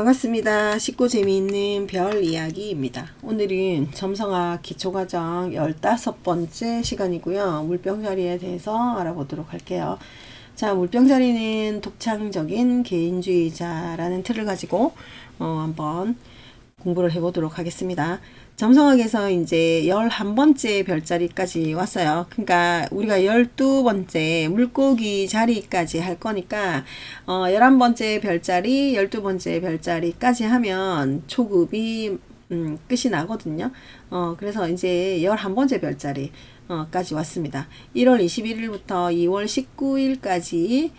반갑습니다. 쉽고 재미있는 별 이야기입니다. 오늘은 점성학 기초과정 15번째 시간이고요. 물병자리에 대해서 알아보도록 할게요. 자, 물병자리는 독창적인 개인주의자라는 틀을 가지고 한번 공부를 해보도록 하겠습니다. 점성학에서 이제 11번째 별자리까지 왔어요. 그러니까 우리가 12번째 물고기 자리까지 할 거니까 11번째 별자리, 12번째 별자리까지 하면 초급이 끝이 나거든요. 그래서 이제 11번째 별자리 까지 왔습니다. 1월 21일부터 2월 19일까지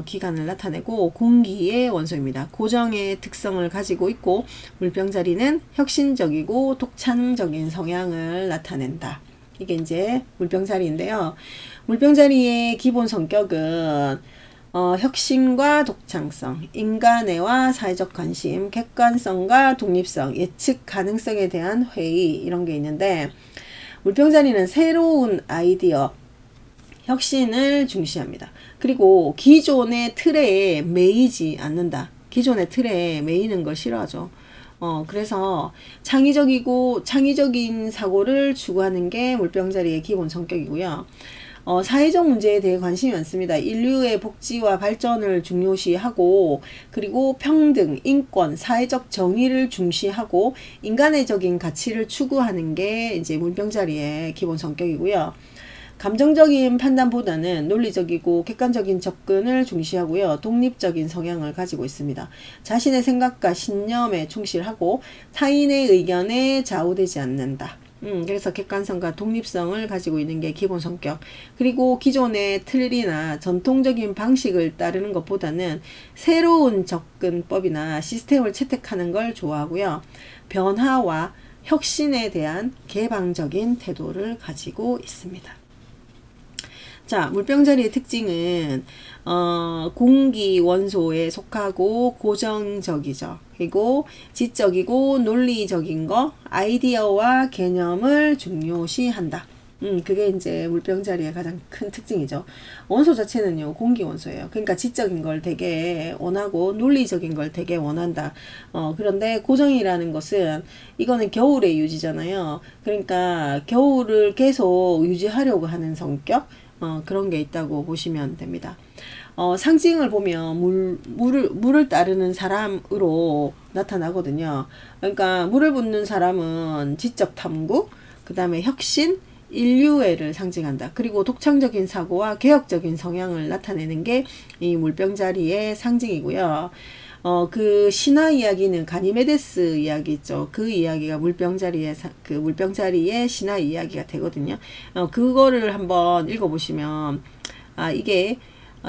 기간을 나타내고 공기의 원소입니다. 고정의 특성을 가지고 있고 물병자리는 혁신적이고 독창적인 성향을 나타낸다. 이게 이제 물병자리인데요. 물병자리의 기본 성격은 혁신과 독창성, 인간애와 사회적 관심, 객관성과 독립성, 예측 가능성에 대한 회의 이런 게 있는데 물병자리는 새로운 아이디어, 혁신을 중시합니다. 그리고 기존의 틀에 매이지 않는다. 기존의 틀에 매이는 걸 싫어하죠. 그래서 창의적인 사고를 추구하는 게 물병자리의 기본 성격이고요. 사회적 문제에 대해 관심이 많습니다. 인류의 복지와 발전을 중요시하고 그리고 평등, 인권, 사회적 정의를 중시하고 인간의적인 가치를 추구하는 게 이제 물병자리의 기본 성격이고요. 감정적인 판단보다는 논리적이고 객관적인 접근을 중시하고요. 독립적인 성향을 가지고 있습니다. 자신의 생각과 신념에 충실하고 타인의 의견에 좌우되지 않는다. 그래서 객관성과 독립성을 가지고 있는 게 기본 성격. 그리고 기존의 틀이나 전통적인 방식을 따르는 것보다는 새로운 접근법이나 시스템을 채택하는 걸 좋아하고요. 변화와 혁신에 대한 개방적인 태도를 가지고 있습니다. 자, 물병자리의 특징은 공기 원소에 속하고 고정적이죠. 그리고 지적이고 논리적인 거, 아이디어와 개념을 중요시한다. 그게 이제 물병자리의 가장 큰 특징이죠. 원소 자체는요, 공기 원소예요. 그러니까 지적인 걸 되게 원하고 논리적인 걸 되게 원한다. 그런데 고정이라는 것은 이거는 겨울의 유지잖아요. 그러니까 겨울을 계속 유지하려고 하는 성격, 그런 게 있다고 보시면 됩니다. 상징을 보면 물을 따르는 사람으로 나타나거든요. 그러니까 물을 붓는 사람은 지적 탐구, 그 다음에 혁신, 인류애를 상징한다. 그리고 독창적인 사고와 개혁적인 성향을 나타내는 게 이 물병자리의 상징이고요. 그 신화 이야기는 가니메데스 이야기 있죠. 그 이야기가 물병자리의 신화 이야기가 되거든요. 그거를 한번 읽어보시면, 이게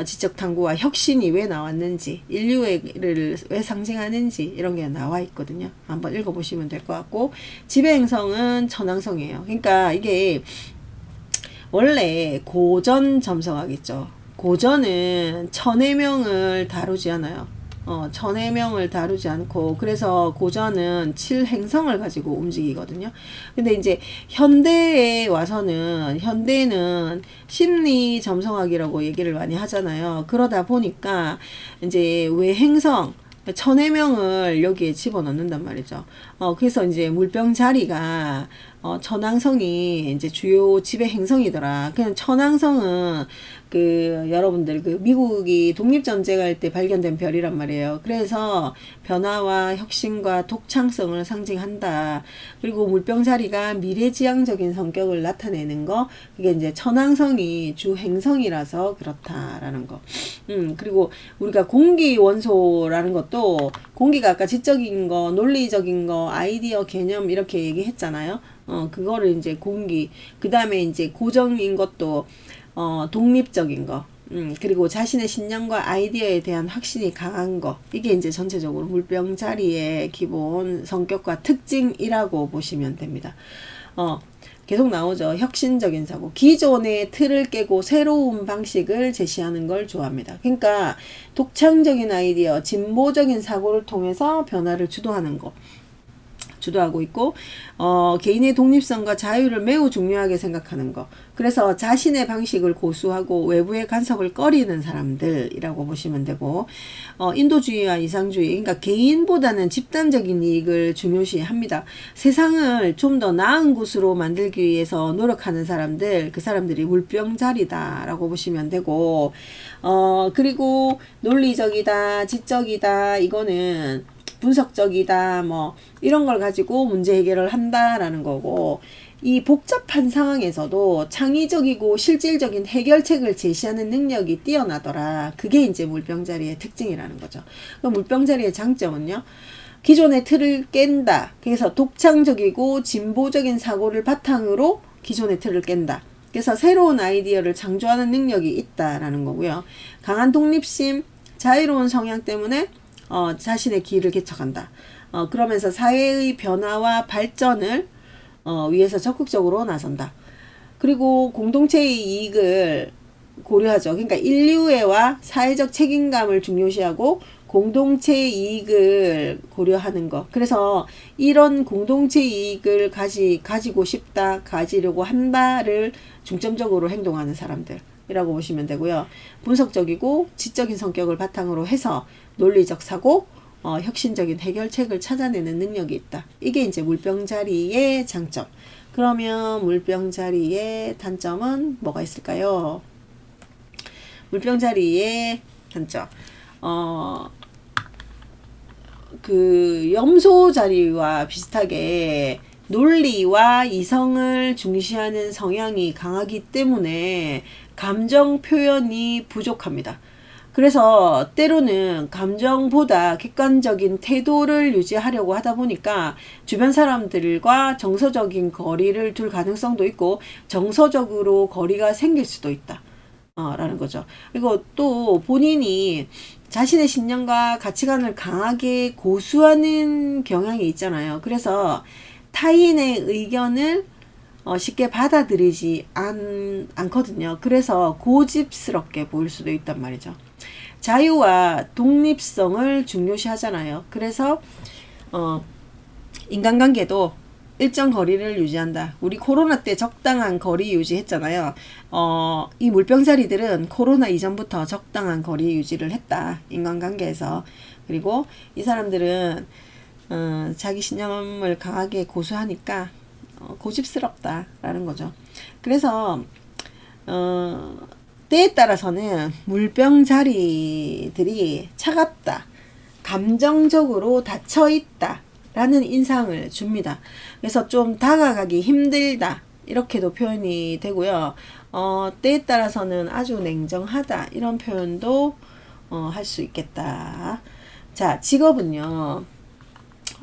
지적 탐구와 혁신이 왜 나왔는지, 인류애를 왜 상징하는지, 이런 게 나와 있거든요. 한번 읽어보시면 될 것 같고, 지배행성은 천왕성이에요. 그러니까 이게 원래 고전 점성학 있죠. 고전은 천해명을 다루지 않아요. 천해명을 다루지 않고, 그래서 고전은 7행성을 가지고 움직이거든요. 근데 이제 현대에 와서는, 현대는 심리 점성학이라고 얘기를 많이 하잖아요. 그러다 보니까 이제 외행성, 천해명을 여기에 집어넣는단 말이죠. 그래서 이제 물병자리가 천왕성이 이제 주요 지배 행성이더라. 그냥 천왕성은 여러분들 미국이 독립전쟁할 때 발견된 별이란 말이에요. 그래서 변화와 혁신과 독창성을 상징한다. 그리고 물병자리가 미래지향적인 성격을 나타내는 거, 그게 이제 천왕성이 주 행성이라서 그렇다라는 거. 그리고 우리가 공기 원소라는 것도, 공기가 아까 지적인 거, 논리적인 거, 아이디어, 개념 이렇게 얘기했잖아요. 그거를 이제 공기, 그 다음에 이제 고정인 것도 독립적인 거, 그리고 자신의 신념과 아이디어에 대한 확신이 강한 거, 이게 이제 전체적으로 물병자리의 기본 성격과 특징이라고 보시면 됩니다. 계속 나오죠. 혁신적인 사고. 기존의 틀을 깨고 새로운 방식을 제시하는 걸 좋아합니다. 그러니까 독창적인 아이디어, 진보적인 사고를 통해서 변화를 주도하는 거. 주도하고 있고, 개인의 독립성과 자유를 매우 중요하게 생각하는 거. 그래서 자신의 방식을 고수하고 외부의 간섭을 꺼리는 사람들이라고 보시면 되고, 인도주의와 이상주의, 그러니까 개인보다는 집단적인 이익을 중요시합니다. 세상을 좀 더 나은 곳으로 만들기 위해서 노력하는 사람들, 그 사람들이 물병자리다라고 보시면 되고, 그리고 논리적이다, 지적이다, 이거는 분석적이다, 뭐 이런 걸 가지고 문제 해결을 한다라는 거고, 이 복잡한 상황에서도 창의적이고 실질적인 해결책을 제시하는 능력이 뛰어나더라. 그게 이제 물병자리의 특징이라는 거죠. 그럼 물병자리의 장점은요, 기존의 틀을 깬다. 그래서 독창적이고 진보적인 사고를 바탕으로 기존의 틀을 깬다. 그래서 새로운 아이디어를 창조하는 능력이 있다라는 거고요. 강한 독립심, 자유로운 성향 때문에 자신의 길을 개척한다. 그러면서 사회의 변화와 발전을 위해서 적극적으로 나선다. 그리고 공동체의 이익을 고려하죠. 그러니까 인류애와 사회적 책임감을 중요시하고 공동체의 이익을 고려하는 것. 그래서 이런 공동체 이익을 가지고 싶다, 가지려고 한다를 중점적으로 행동하는 사람들이라고 보시면 되고요. 분석적이고 지적인 성격을 바탕으로 해서 논리적 사고, 혁신적인 해결책을 찾아내는 능력이 있다. 이게 이제 물병자리의 장점. 그러면 물병자리의 단점은 뭐가 있을까요? 물병자리의 단점. 그 염소 자리와 비슷하게 논리와 이성을 중시하는 성향이 강하기 때문에 감정 표현이 부족합니다. 그래서 때로는 감정보다 객관적인 태도를 유지하려고 하다 보니까 주변 사람들과 정서적인 거리를 둘 가능성도 있고 정서적으로 거리가 생길 수도 있다. 라는 거죠. 그리고 또 본인이 자신의 신념과 가치관을 강하게 고수하는 경향이 있잖아요. 그래서 타인의 의견을 쉽게 받아들이지 않거든요. 그래서 고집스럽게 보일 수도 있단 말이죠. 자유와 독립성을 중요시 하잖아요. 그래서 인간관계도 일정 거리를 유지한다. 우리 코로나 때 적당한 거리 유지했잖아요. 이 물병자리들은 코로나 이전부터 적당한 거리 유지를 했다. 인간관계에서. 그리고 이 사람들은 자기 신념을 강하게 고수하니까 고집스럽다라는 거죠. 그래서 때에 따라서는 물병자리들이 차갑다, 감정적으로 닫혀있다 라는 인상을 줍니다. 그래서 좀 다가가기 힘들다 이렇게도 표현이 되고요. 때에 따라서는 아주 냉정하다 이런 표현도 할 수 있겠다. 자, 직업은요.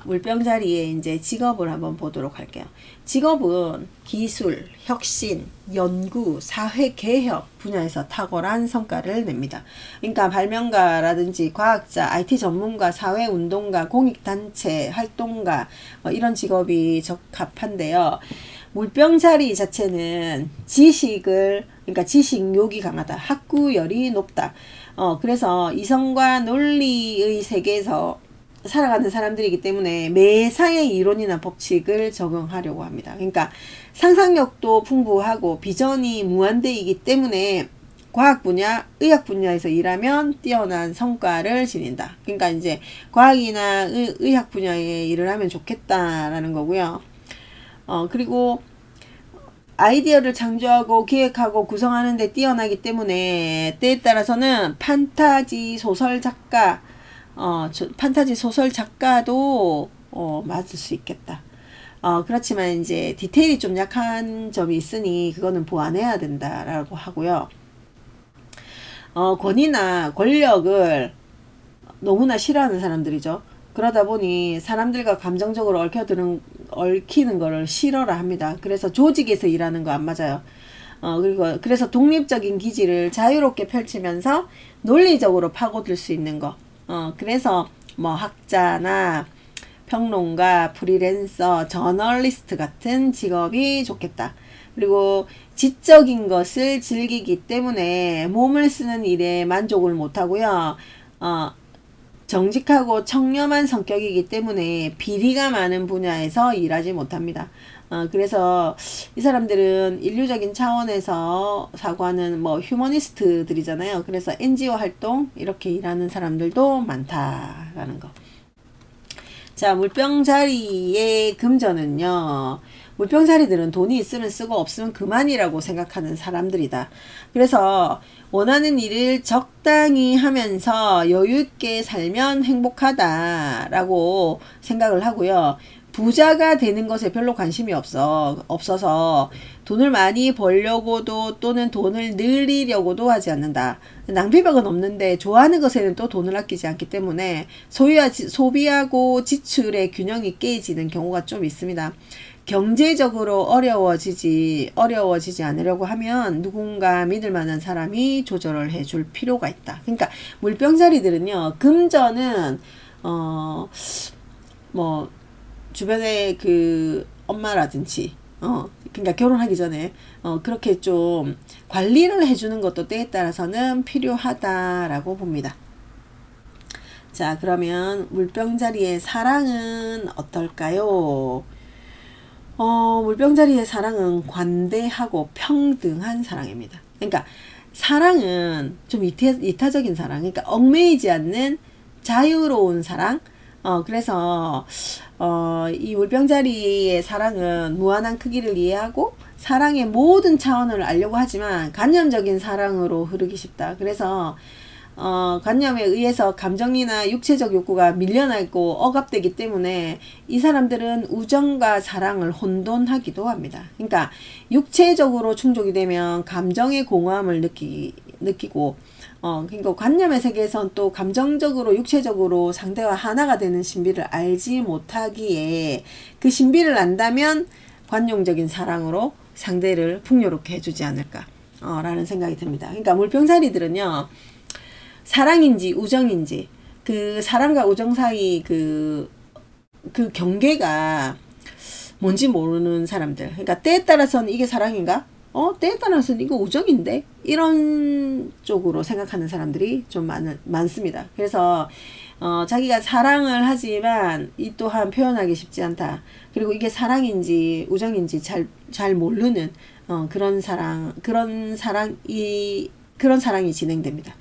물병자리에 이제 직업을 한번 보도록 할게요. 직업은 기술, 혁신, 연구, 사회 개혁 분야에서 탁월한 성과를 냅니다. 그러니까 발명가라든지 과학자, IT 전문가, 사회운동가, 공익단체 활동가 이런 직업이 적합한데요. 물병자리 자체는 그러니까 지식욕이 강하다. 학구열이 높다. 그래서 이성과 논리의 세계에서 살아가는 사람들이기 때문에 매사의 이론이나 법칙을 적용하려고 합니다. 그러니까 상상력도 풍부하고 비전이 무한대이기 때문에 과학 분야, 의학 분야에서 일하면 뛰어난 성과를 지닌다. 그러니까 이제 과학이나 의학 분야에 일을 하면 좋겠다라는 거고요. 그리고 아이디어를 창조하고 기획하고 구성하는 데 뛰어나기 때문에 때에 따라서는 판타지 소설 작가도 맞을 수 있겠다. 그렇지만 이제 디테일이 좀 약한 점이 있으니 그거는 보완해야 된다라고 하고요. 권위나 권력을 너무나 싫어하는 사람들이죠. 그러다 보니 사람들과 감정적으로 얽히는 거를 싫어라 합니다. 그래서 조직에서 일하는 거 안 맞아요. 그래서 독립적인 기질을 자유롭게 펼치면서 논리적으로 파고들 수 있는 거. 그래서 뭐 학자나 평론가, 프리랜서, 저널리스트 같은 직업이 좋겠다. 그리고 지적인 것을 즐기기 때문에 몸을 쓰는 일에 만족을 못하고요. 정직하고 청렴한 성격이기 때문에 비리가 많은 분야에서 일하지 못합니다. 그래서 이 사람들은 인류적인 차원에서 사고하는 뭐 휴머니스트들이잖아요. 그래서 NGO 활동 이렇게 일하는 사람들도 많다라는 거. 자, 물병자리의 금전은요. 물병자리들은 돈이 있으면 쓰고 없으면 그만이라고 생각하는 사람들이다. 그래서 원하는 일을 적당히 하면서 여유있게 살면 행복하다라고 생각을 하고요. 부자가 되는 것에 별로 관심이 없어서 돈을 많이 벌려고도 또는 돈을 늘리려고도 하지 않는다. 낭비벽은 없는데 좋아하는 것에는 또 돈을 아끼지 않기 때문에 소비하고 지출의 균형이 깨지는 경우가 좀 있습니다. 경제적으로 어려워지지 않으려고 하면 누군가 믿을 만한 사람이 조절을 해줄 필요가 있다. 그러니까 물병자리들은요, 금전은 뭐 주변에 그 엄마라든지 그러니까 결혼하기 전에 그렇게 좀 관리를 해주는 것도 때에 따라서는 필요하다라고 봅니다. 자, 그러면 물병자리의 사랑은 어떨까요? 물병자리의 사랑은 관대하고 평등한 사랑입니다. 그러니까 사랑은 좀 이타적인 사랑, 그러니까 얽매이지 않는 자유로운 사랑. 그래서 이 물병자리의 사랑은 무한한 크기를 이해하고 사랑의 모든 차원을 알려고 하지만 관념적인 사랑으로 흐르기 쉽다. 그래서 관념에 의해서 감정이나 육체적 욕구가 밀려나고 억압되기 때문에 이 사람들은 우정과 사랑을 혼돈하기도 합니다. 그러니까 육체적으로 충족이 되면 감정의 공허함을 느끼고 그러니까 관념의 세계에선 또 감정적으로 육체적으로 상대와 하나가 되는 신비를 알지 못하기에 그 신비를 안다면 관용적인 사랑으로 상대를 풍요롭게 해주지 않을까 라는 생각이 듭니다. 그러니까 물병자리들은요, 사랑인지 우정인지 그 사랑과 우정 사이 그 경계가 뭔지 모르는 사람들. 그러니까 때에 따라서는 이게 사랑인가? 때에 따라서는 이거 우정인데? 이런 쪽으로 생각하는 사람들이 좀 많습니다. 그래서 자기가 사랑을 하지만 이 또한 표현하기 쉽지 않다. 그리고 이게 사랑인지 우정인지 잘 모르는 그런 사랑이 진행됩니다.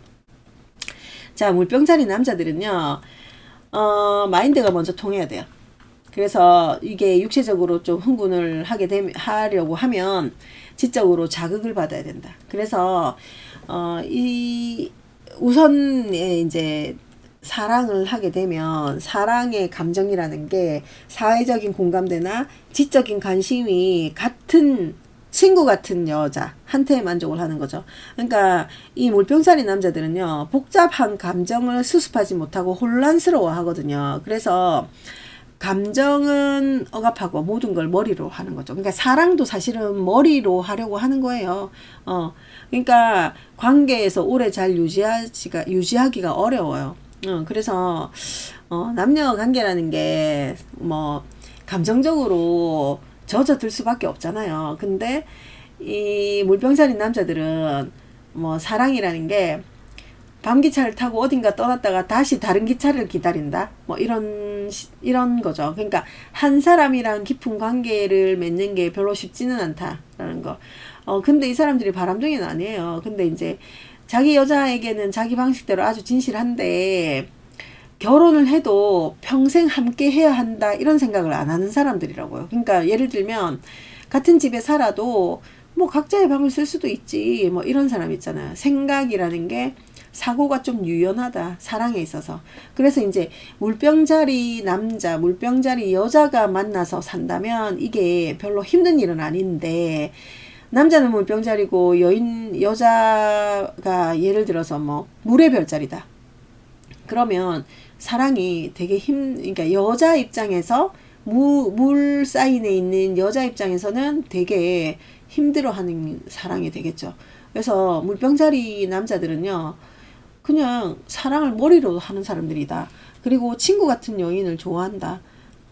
자, 물병자리 남자들은요, 마인드가 먼저 통해야 돼요. 그래서 이게 육체적으로 좀 흥분을 하려고 하면 지적으로 자극을 받아야 된다. 그래서 우선에 이제 사랑을 하게 되면 사랑의 감정이라는 게 사회적인 공감대나 지적인 관심이 같은 친구 같은 여자한테 만족을 하는 거죠. 그러니까 이 물병자리 남자들은요, 복잡한 감정을 수습하지 못하고 혼란스러워 하거든요. 그래서 감정은 억압하고 모든 걸 머리로 하는 거죠. 그러니까 사랑도 사실은 머리로 하려고 하는 거예요. 그러니까 관계에서 오래 잘 유지하기가 어려워요. 그래서 남녀 관계라는 게 뭐 감정적으로 젖어들 수밖에 없잖아요. 근데 이 물병자리 남자들은 뭐 사랑이라는 게 밤기차를 타고 어딘가 떠났다가 다시 다른 기차를 기다린다. 뭐 이런 거죠. 그러니까 한 사람이랑 깊은 관계를 맺는 게 별로 쉽지는 않다라는 거. 근데 이 사람들이 바람둥이는 아니에요. 근데 이제 자기 여자에게는 자기 방식대로 아주 진실한데 결혼을 해도 평생 함께 해야 한다 이런 생각을 안 하는 사람들이라고요. 그러니까 예를 들면 같은 집에 살아도 뭐 각자의 방을 쓸 수도 있지 뭐 이런 사람 있잖아요. 생각이라는 게 사고가 좀 유연하다, 사랑에 있어서. 그래서 이제 물병자리 남자, 물병자리 여자가 만나서 산다면 이게 별로 힘든 일은 아닌데, 남자는 물병자리고 여자가 예를 들어서 뭐 물의 별자리다. 그러면 사랑이 되게 그러니까 여자 입장에서 물 사인에 있는 여자 입장에서는 되게 힘들어하는 사랑이 되겠죠. 그래서 물병자리 남자들은요, 그냥 사랑을 머리로 하는 사람들이다. 그리고 친구 같은 여인을 좋아한다.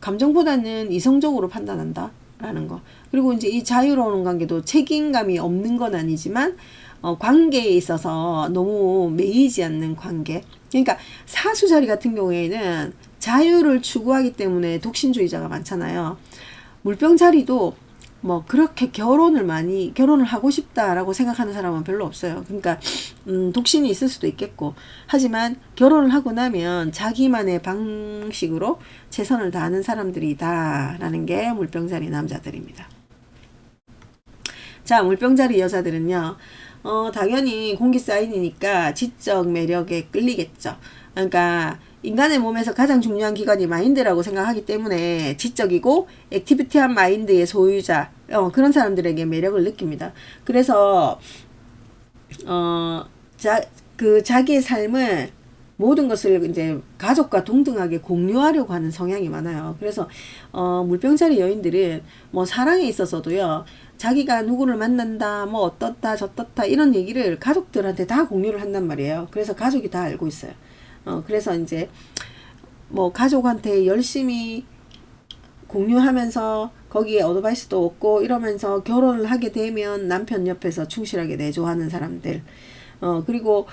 감정보다는 이성적으로 판단한다. 라는 거. 그리고 이제 이 자유로운 관계도 책임감이 없는 건 아니지만, 관계에 있어서 너무 매이지 않는 관계. 그러니까 사수자리 같은 경우에는 자유를 추구하기 때문에 독신주의자가 많잖아요. 물병자리도 뭐 그렇게 결혼을 하고 싶다라고 생각하는 사람은 별로 없어요. 그러니까 독신이 있을 수도 있겠고, 하지만 결혼을 하고 나면 자기만의 방식으로 최선을 다하는 사람들이다라는 게 물병자리 남자들입니다. 자, 물병자리 여자들은요, 당연히 공기 사인이니까 지적 매력에 끌리겠죠. 그러니까 인간의 몸에서 가장 중요한 기관이 마인드라고 생각하기 때문에 지적이고 액티비티한 마인드의 소유자, 그런 사람들에게 매력을 느낍니다. 그래서 자기의 삶을 모든 것을 이제 가족과 동등하게 공유하려고 하는 성향이 많아요. 그래서 물병자리 여인들은 뭐 사랑에 있어서도요, 자기가 누구를 만난다, 뭐 어떻다 저떻다 이런 얘기를 가족들한테 다 공유를 한단 말이에요. 그래서 가족이 다 알고 있어요. 그래서 이제 뭐 가족한테 열심히 공유하면서 거기에 어드바이스도 얻고 이러면서 결혼을 하게 되면 남편 옆에서 충실하게 내조하는 사람들. 그리고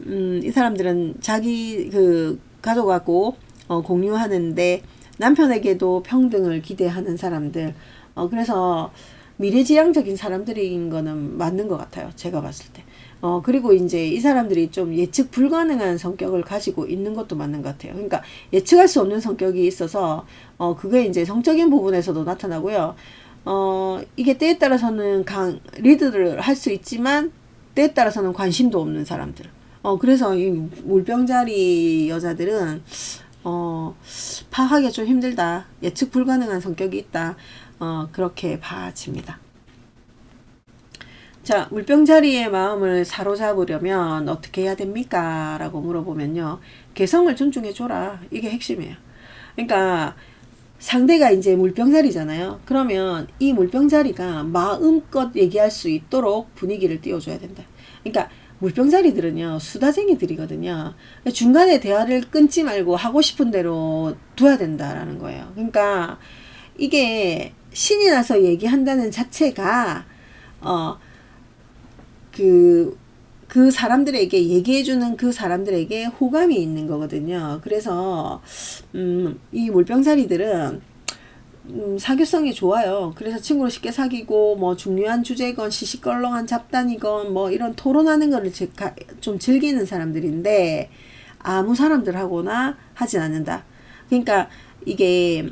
이 사람들은 자기 그 가족하고 공유하는데 남편에게도 평등을 기대하는 사람들. 그래서 미래지향적인 사람들인 거는 맞는 것 같아요. 제가 봤을 때. 그리고 이제 이 사람들이 좀 예측 불가능한 성격을 가지고 있는 것도 맞는 것 같아요. 그러니까 예측할 수 없는 성격이 있어서, 그게 이제 성적인 부분에서도 나타나고요. 이게 때에 따라서는 리드를 할 수 있지만, 때에 따라서는 관심도 없는 사람들. 그래서 이 물병자리 여자들은, 파악하기가 좀 힘들다. 예측 불가능한 성격이 있다. 그렇게 봐집니다. 자, 물병자리의 마음을 사로잡으려면 어떻게 해야 됩니까? 라고 물어보면요. 개성을 존중해줘라. 이게 핵심이에요. 그러니까 상대가 이제 물병자리잖아요. 그러면 이 물병자리가 마음껏 얘기할 수 있도록 분위기를 띄워줘야 된다. 그러니까 물병자리들은요, 수다쟁이들이거든요. 중간에 대화를 끊지 말고 하고 싶은 대로 둬야 된다라는 거예요. 그러니까 이게 신이 나서 얘기한다는 자체가 그 사람들에게 얘기해주는 그 사람들에게 호감이 있는 거거든요. 그래서 이 물병자리들은 사교성이 좋아요. 그래서 친구를 쉽게 사귀고 뭐 중요한 주제건 시시껄렁한 잡담이건 뭐 이런 토론하는 거를 좀 즐기는 사람들인데 아무 사람들하고나 하진 않는다. 그러니까 이게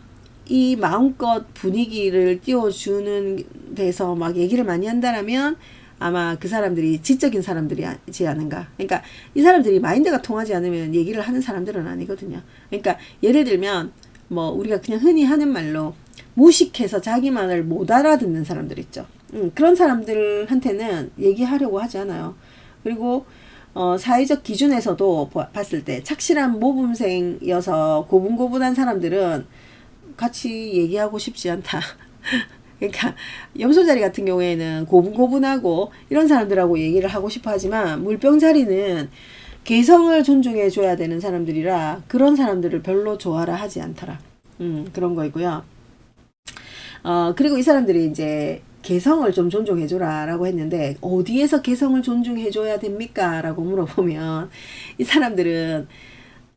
이 마음껏 분위기를 띄워주는 데서 막 얘기를 많이 한다라면 아마 그 사람들이 지적인 사람들이지 않은가. 그러니까 이 사람들이 마인드가 통하지 않으면 얘기를 하는 사람들은 아니거든요. 그러니까 예를 들면 뭐 우리가 그냥 흔히 하는 말로 무식해서 자기 말을 못 알아듣는 사람들 있죠. 그런 사람들한테는 얘기하려고 하지 않아요. 그리고 사회적 기준에서도 봤을 때 착실한 모범생이어서 고분고분한 사람들은 같이 얘기하고 싶지 않다. 그러니까 염소자리 같은 경우에는 고분고분하고 이런 사람들하고 얘기를 하고 싶어 하지만 물병자리는 개성을 존중해 줘야 되는 사람들이라 그런 사람들을 별로 좋아라 하지 않더라. 그런 거이고요. 그리고 이 사람들이 이제 개성을 좀 존중해 줘라 라고 했는데 어디에서 개성을 존중해 줘야 됩니까? 라고 물어보면 이 사람들은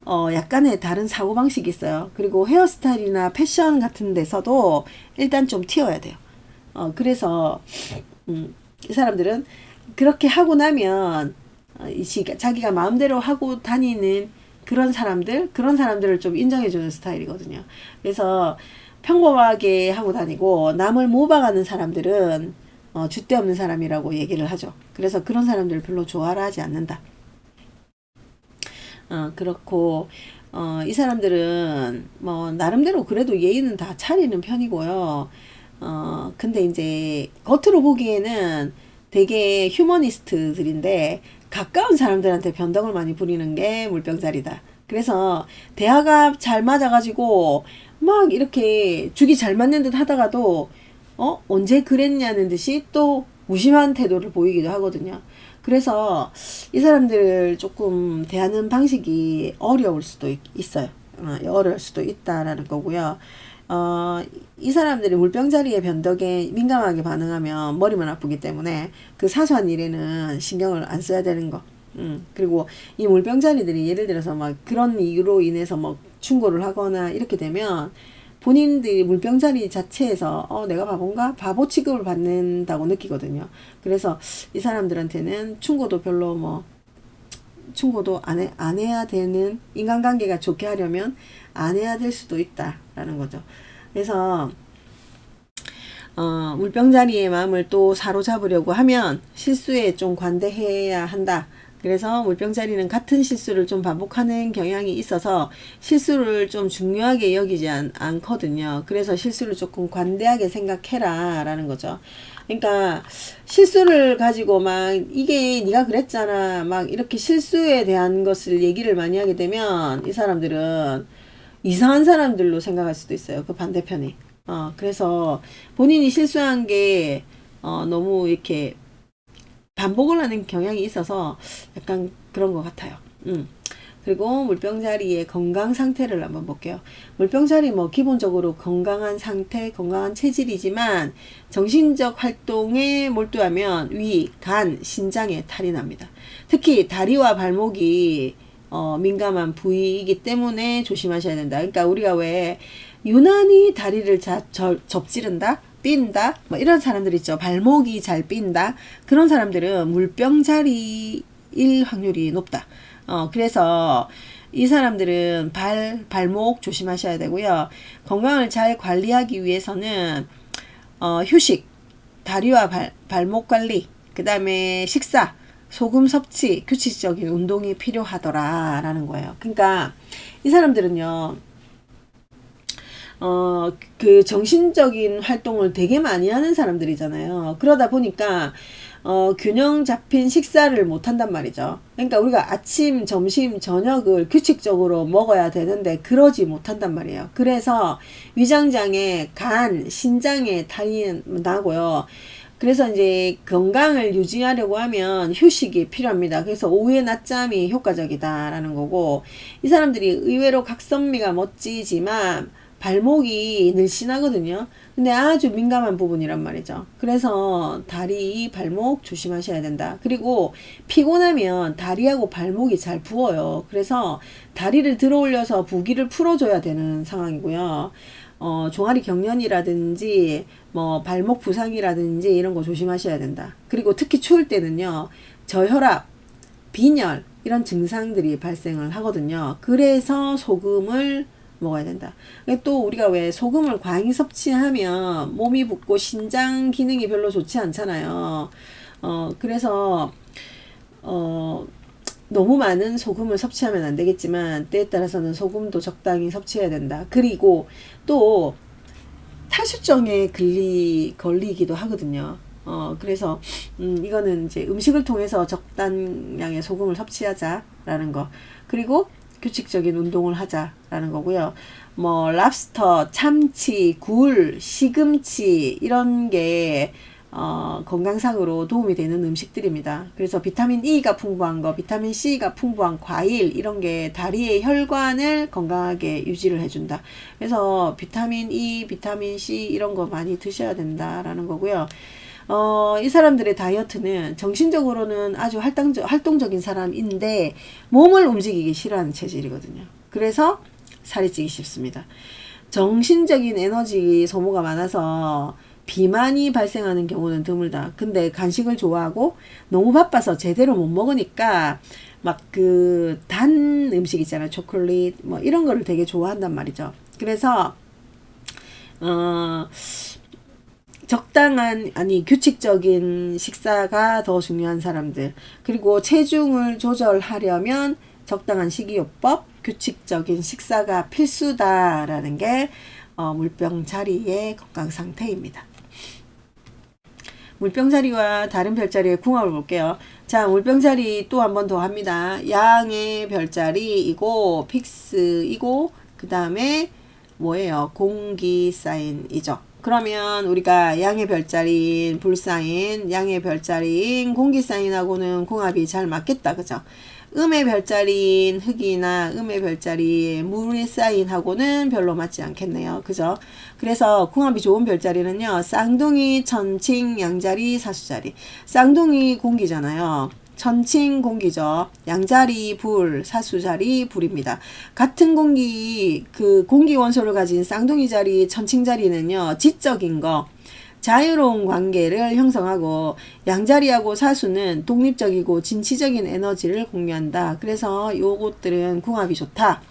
약간의 다른 사고방식이 있어요. 그리고 헤어스타일이나 패션 같은 데서도 일단 좀 튀어야 돼요. 그래서 이 사람들은 그렇게 하고 나면 자기가 마음대로 하고 다니는 그런 사람들을 좀 인정해주는 스타일이거든요. 그래서 평범하게 하고 다니고 남을 모방하는 사람들은 줏대 없는 사람이라고 얘기를 하죠. 그래서 그런 사람들을 별로 좋아라 하지 않는다. 그렇고 이 사람들은 뭐 나름대로 그래도 예의는 다 차리는 편이고요. 근데 이제 겉으로 보기에는 되게 휴머니스트들인데 가까운 사람들한테 변덕을 많이 부리는 게 물병자리다. 그래서 대화가 잘 맞아가지고 막 이렇게 죽이 잘 맞는 듯 하다가도 언제 그랬냐는 듯이 또 무심한 태도를 보이기도 하거든요. 그래서 이 사람들을 조금 대하는 방식이 어려울 수도 있어요. 어려울 수도 있다라는 거고요. 이 사람들이 물병자리의 변덕에 민감하게 반응하면 머리만 아프기 때문에 그 사소한 일에는 신경을 안 써야 되는 거. 그리고 이 물병자리들이 예를 들어서 막 그런 이유로 인해서 뭐 충고를 하거나 이렇게 되면 본인들이 물병자리 자체에서 내가 바본가? 바보 취급을 받는다고 느끼거든요. 그래서 이 사람들한테는 충고도 별로 뭐 충고도 안 해야 되는, 인간관계가 좋게 하려면 안 해야 될 수도 있다라는 거죠. 그래서 물병자리의 마음을 또 사로잡으려고 하면 실수에 좀 관대해야 한다. 그래서 물병자리는 같은 실수를 좀 반복하는 경향이 있어서 실수를 좀 중요하게 여기지 않거든요. 그래서 실수를 조금 관대하게 생각해라 라는 거죠. 그러니까 실수를 가지고 막 이게 네가 그랬잖아 막 이렇게 실수에 대한 것을 얘기를 많이 하게 되면 이 사람들은 이상한 사람들로 생각할 수도 있어요. 그 반대편이. 그래서 본인이 실수한 게 너무 이렇게 반복을 하는 경향이 있어서 약간 그런 것 같아요. 그리고 물병자리의 건강 상태를 한번 볼게요. 물병자리 뭐 기본적으로 건강한 상태, 건강한 체질이지만 정신적 활동에 몰두하면 위, 간, 신장에 탈이 납니다. 특히 다리와 발목이 민감한 부위이기 때문에 조심하셔야 된다. 그러니까 우리가 왜 유난히 다리를 접지른다? 삔다? 뭐 이런 사람들 있죠. 발목이 잘 삔다. 그런 사람들은 물병자리일 확률이 높다. 그래서 이 사람들은 발목 조심하셔야 되고요. 건강을 잘 관리하기 위해서는 휴식, 다리와 발목 관리, 그 다음에 식사, 소금 섭취, 규칙적인 운동이 필요하더라 라는 거예요. 그러니까 이 사람들은요 그 정신적인 활동을 되게 많이 하는 사람들이잖아요. 그러다 보니까 균형 잡힌 식사를 못 한단 말이죠. 그러니까 우리가 아침, 점심, 저녁을 규칙적으로 먹어야 되는데 그러지 못한단 말이에요. 그래서 위장장애, 간, 신장에 탈이 나고요. 그래서 이제 건강을 유지하려고 하면 휴식이 필요합니다. 그래서 오후에 낮잠이 효과적이다라는 거고, 이 사람들이 의외로 각선미가 멋지지만 발목이 늘씬하거든요. 근데 아주 민감한 부분이란 말이죠. 그래서 다리, 발목 조심하셔야 된다. 그리고 피곤하면 다리하고 발목이 잘 부어요. 그래서 다리를 들어 올려서 부기를 풀어줘야 되는 상황이고요. 종아리 경련이라든지 뭐 발목 부상이라든지 이런 거 조심하셔야 된다. 그리고 특히 추울 때는요, 저혈압, 빈혈 이런 증상들이 발생을 하거든요. 그래서 소금을 먹어야 된다. 또 우리가 왜 소금을 과잉 섭취하면 몸이 붓고 신장 기능이 별로 좋지 않잖아요. 그래서 너무 많은 소금을 섭취하면 안 되겠지만 때에 따라서는 소금도 적당히 섭취해야 된다. 그리고 또 탈수증에 걸리기도 하거든요. 그래서 이거는 이제 음식을 통해서 적당량의 소금을 섭취하자라는 거. 그리고 규칙적인 운동을 하자라는 거고요. 뭐 랍스터, 참치, 굴, 시금치 이런 게 건강상으로 도움이 되는 음식들입니다. 그래서 비타민 E가 풍부한 거, 비타민 C가 풍부한 과일 이런 게 다리의 혈관을 건강하게 유지를 해준다. 그래서 비타민 E, 비타민 C 이런 거 많이 드셔야 된다라는 거고요. 이 사람들의 다이어트는 정신적으로는 아주 활동적인 사람인데 몸을 움직이기 싫어하는 체질이거든요. 그래서 살이 찌기 쉽습니다. 정신적인 에너지 소모가 많아서 비만이 발생하는 경우는 드물다. 근데 간식을 좋아하고 너무 바빠서 제대로 못 먹으니까 막 그 단 음식 있잖아요. 초콜릿 뭐 이런 거를 되게 좋아한단 말이죠. 그래서 적당한 규칙적인 식사가 더 중요한 사람들, 그리고 체중을 조절하려면 적당한 식이요법, 규칙적인 식사가 필수다라는 게 물병자리의 건강 상태입니다. 물병자리와 다른 별자리의 궁합을 볼게요. 자, 물병자리 또 한 번 더 합니다. 양의 별자리이고 픽스이고 그 다음에 뭐예요? 공기사인이죠. 그러면 우리가 양의 별자리인 불사인, 양의 별자리인 공기사인하고는 궁합이 잘 맞겠다. 그죠? 음의 별자리인 흙이나 음의 별자리에 물이 쌓인 하고는 별로 맞지 않겠네요. 그죠? 그래서 궁합이 좋은 별자리는요. 쌍둥이, 천칭, 양자리, 사수자리. 쌍둥이 공기잖아요. 천칭 공기죠. 양자리 불, 사수자리 불입니다. 같은 공기, 그 공기 원소를 가진 쌍둥이 자리, 천칭 자리는요. 지적인 거, 자유로운 관계를 형성하고, 양자리하고 사수는 독립적이고 진취적인 에너지를 공유한다. 그래서 요것들은 궁합이 좋다.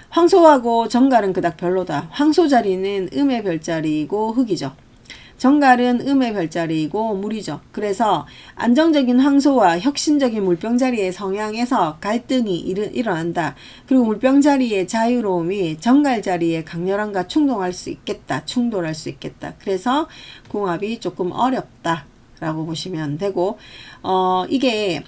황소하고 정갈은 그닥 별로다. 황소 자리는 음의 별자리이고 흙이죠. 정갈은 음의 별자리이고 물이죠. 그래서 안정적인 황소와 혁신적인 물병 자리의 성향에서 갈등이 일어난다. 그리고 물병 자리의 자유로움이 정갈 자리의 강렬함과 충돌할 수 있겠다. 그래서 궁합이 조금 어렵다 라고 보시면 되고, 이게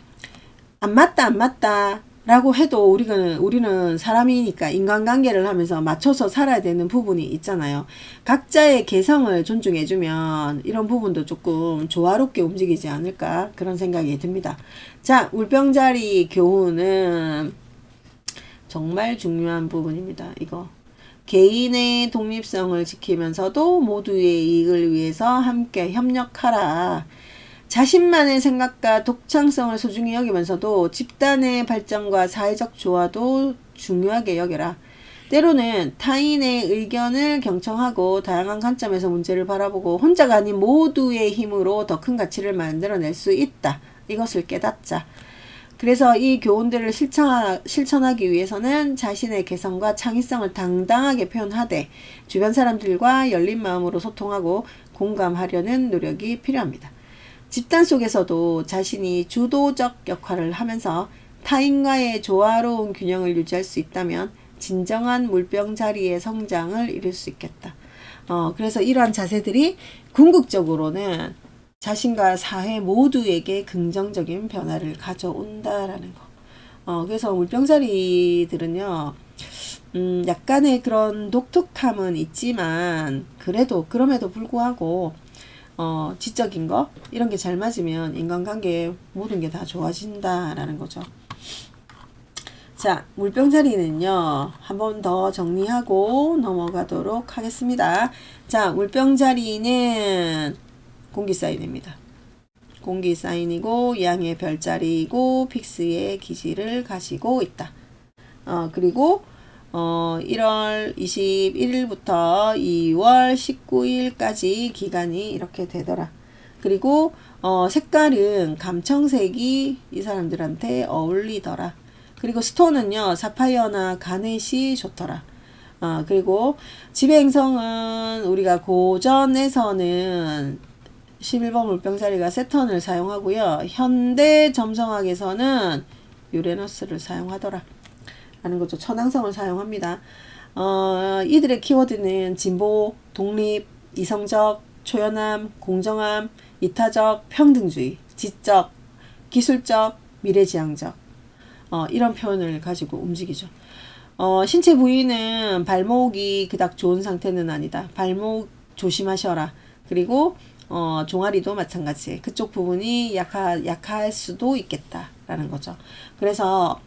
안 맞다 라고 해도 우리는 사람이니까 인간관계를 하면서 맞춰서 살아야 되는 부분이 있잖아요. 각자의 개성을 존중해주면 이런 부분도 조금 조화롭게 움직이지 않을까 그런 생각이 듭니다. 자, 물병자리 교훈은 정말 중요한 부분입니다. 이거 개인의 독립성을 지키면서도 모두의 이익을 위해서 함께 협력하라. 자신만의 생각과 독창성을 소중히 여기면서도 집단의 발전과 사회적 조화도 중요하게 여겨라. 때로는 타인의 의견을 경청하고 다양한 관점에서 문제를 바라보고 혼자가 아닌 모두의 힘으로 더 큰 가치를 만들어낼 수 있다. 이것을 깨닫자. 그래서 이 교훈들을 실천하기 위해서는 자신의 개성과 창의성을 당당하게 표현하되 주변 사람들과 열린 마음으로 소통하고 공감하려는 노력이 필요합니다. 집단 속에서도 자신이 주도적 역할을 하면서 타인과의 조화로운 균형을 유지할 수 있다면 진정한 물병 자리의 성장을 이룰 수 있겠다. 그래서 이러한 자세들이 궁극적으로는 자신과 사회 모두에게 긍정적인 변화를 가져온다라는 거. 그래서 물병 자리들은요, 약간의 그런 독특함은 있지만 그럼에도 불구하고 지적인 거 이런 게 잘 맞으면 인간관계 모든 게 다 좋아진다라는 거죠. 자, 물병자리는요 한 번 더 정리하고 넘어가도록 하겠습니다. 자, 물병자리는 공기 사인입니다. 공기 사인이고 양의 별자리이고 픽스의 기질을 가지고 있다. 그리고 1월 21일부터 2월 19일까지 기간이 이렇게 되더라. 그리고 색깔은 감청색이 이 사람들한테 어울리더라. 그리고 스톤은요 사파이어나 가넷이 좋더라. 그리고 지배행성은 우리가 고전에서는 11번 물병자리가 세턴을 사용하고요. 현대 점성학에서는 유레너스를 사용하더라. 라는 거죠. 천왕성을 사용합니다. 이들의 키워드는 진보, 독립, 이성적, 초연함, 공정함, 이타적, 평등주의, 지적, 기술적, 미래지향적 이런 표현을 가지고 움직이죠. 신체 부위는 발목이 그닥 좋은 상태는 아니다. 발목 조심하셔라. 그리고 종아리도 마찬가지. 그쪽 부분이 약할 수도 있겠다라는 거죠. 그래서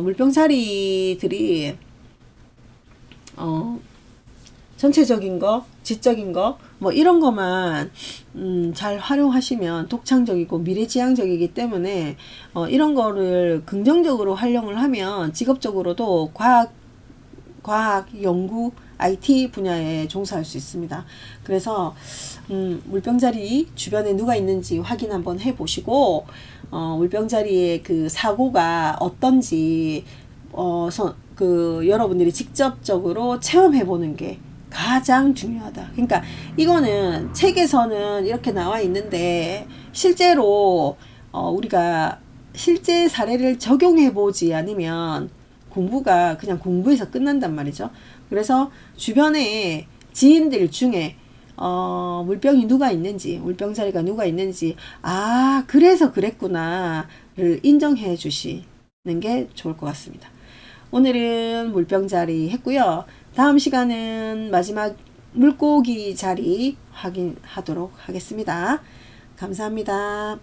물병자리들이 전체적인 거, 지적인 거, 뭐 이런 거만 잘 활용하시면 독창적이고 미래지향적이기 때문에 이런 거를 긍정적으로 활용을 하면 직업적으로도 과학, 연구, IT 분야에 종사할 수 있습니다. 그래서 물병자리 주변에 누가 있는지 확인 한번 해보시고 물병자리의 그 사고가 어떤지 여러분들이 직접적으로 체험해보는 게 가장 중요하다. 그러니까 이거는 책에서는 이렇게 나와 있는데 실제로 우리가 실제 사례를 적용해보지 않으면 공부가 그냥 공부에서 끝난단 말이죠. 그래서 주변에 지인들 중에 물병이 누가 있는지, 물병자리가 누가 있는지, 그래서 그랬구나를 인정해 주시는 게 좋을 것 같습니다. 오늘은 물병자리 했고요. 다음 시간은 마지막 물고기 자리 확인하도록 하겠습니다. 감사합니다.